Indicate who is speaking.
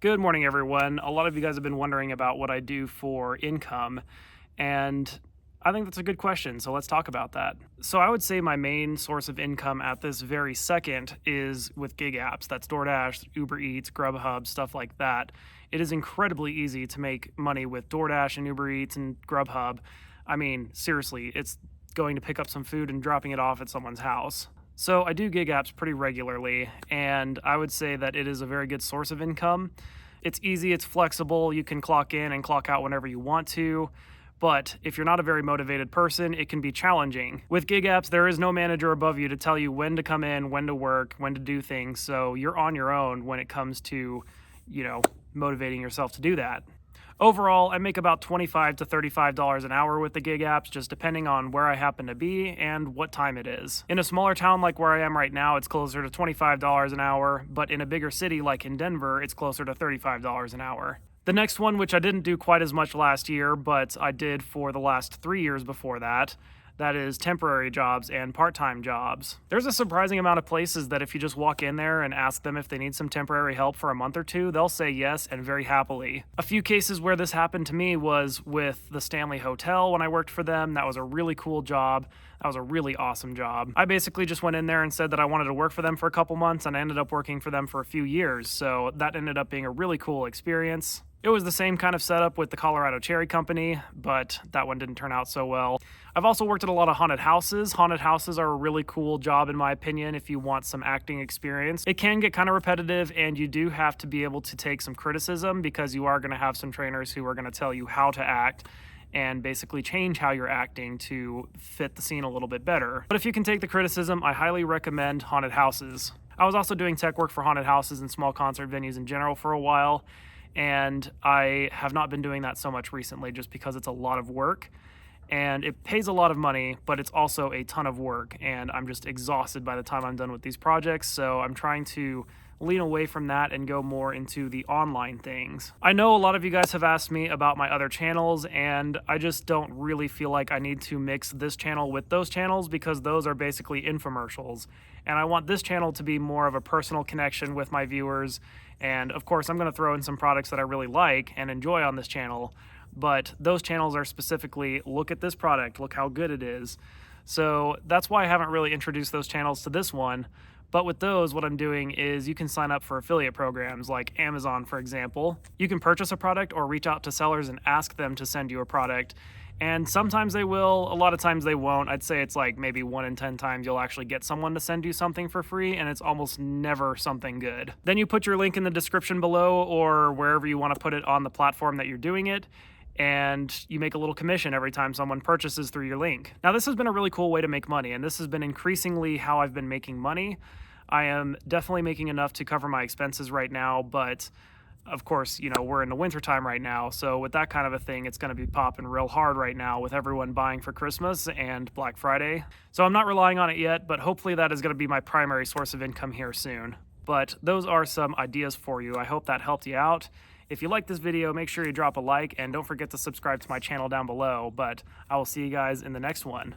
Speaker 1: Good morning, everyone. A lot of you guys have been wondering about what I do for income, and I think that's a good question, so let's talk about that. So, I would say my main source of income at this very second is with gig apps. That's DoorDash, Uber Eats, Grubhub, stuff like that. It is incredibly easy to make money with DoorDash and Uber Eats and Grubhub. I mean, seriously, it's going to pick up some food and dropping it off at someone's house. So, I do gig apps pretty regularly, and I would say that it is a very good source of income. It's easy, it's flexible, you can clock in and clock out whenever you want to. But if you're not a very motivated person, it can be challenging. With gig apps, there is no manager above you to tell you when to come in, when to work, when to do things. So you're on your own when it comes to, motivating yourself to do that. Overall, I make about $25 to $35 an hour with the gig apps, just depending on where I happen to be and what time it is. In a smaller town like where I am right now, it's closer to $25 an hour, but in a bigger city like in Denver, it's closer to $35 an hour. The next one, which I didn't do quite as much last year, but I did for the last 3 years before that, that is temporary jobs and part-time jobs. There's a surprising amount of places that if you just walk in there and ask them if they need some temporary help for a month or two, they'll say yes and very happily. A few cases where this happened to me was with the Stanley Hotel when I worked for them. That was a really cool job. That was a really awesome job. I basically just went in there and said that I wanted to work for them for a couple months, and I ended up working for them for a few years. So that ended up being a really cool experience. It was the same kind of setup with the Colorado Cherry Company, but that one didn't turn out so well. I've also worked at a lot of haunted houses. Haunted houses are a really cool job, in my opinion, if you want some acting experience. It can get kind of repetitive, and you do have to be able to take some criticism because you are going to have some trainers who are going to tell you how to act and basically change how you're acting to fit the scene a little bit better. But if you can take the criticism, I highly recommend haunted houses. I was also doing tech work for haunted houses and small concert venues in general for a while, and I have not been doing that so much recently just because it's a lot of work and it pays a lot of money, but it's also a ton of work, and I'm just exhausted by the time I'm done with these projects. So I'm trying to lean away from that and go more into the online things. I know a lot of you guys have asked me about my other channels, and I just don't really feel like I need to mix this channel with those channels because those are basically infomercials. And I want this channel to be more of a personal connection with my viewers. And of course, I'm going to throw in some products that I really like and enjoy on this channel. But those channels are specifically, look at this product, look how good it is. So that's why I haven't really introduced those channels to this one. But with those, what I'm doing is you can sign up for affiliate programs like Amazon, for example. You can purchase a product or reach out to sellers and ask them to send you a product. And sometimes they will, a lot of times they won't. I'd say it's like maybe 1 in 10 times you'll actually get someone to send you something for free, and it's almost never something good. Then you put your link in the description below or wherever you want to put it on the platform that you're doing it, and you make a little commission every time someone purchases through your link. Now, this has been a really cool way to make money, and this has been increasingly how I've been making money. I am definitely making enough to cover my expenses right now, but of course, we're in the winter time right now, so with that kind of a thing, it's going to be popping real hard right now with everyone buying for Christmas and Black Friday. So I'm not relying on it yet, but hopefully that is going to be my primary source of income here soon. But those are some ideas for you. I hope that helped you out. If you like this video, make sure you drop a like, and don't forget to subscribe to my channel down below. But I will see you guys in the next one.